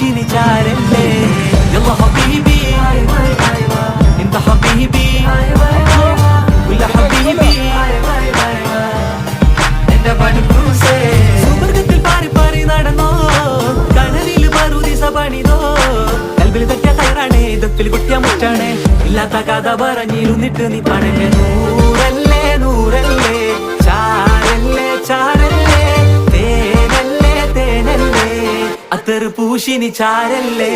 പൂശിനി ചാരല്ലേ യല്ലാ ഹബീബി ഇന്ത ഹബീബി കുല്ല ഹബീബി എന്റെ വടുക്കൂസേ സുവർഗത്തിൽ പാറി പാറി നടന്നോ കനലിൽ പറുദിസ പണിതോ കൽബിൽ തട്ടിയ കയറാണേ ദത്തിൽ കുട്ടിയ മുറ്റാണേ ഇല്ലാത്ത കഥ പറഞ്ഞിരുന്നിട്ട് നീ പണല്ലേ നൂറല്ലേ നൂറല്ലേ ചാരല്ലേ ചാരല്ലേ തേനല്ലേ തേനല്ലേ അത്തറ് പൂശിനി ചാരല്ലേ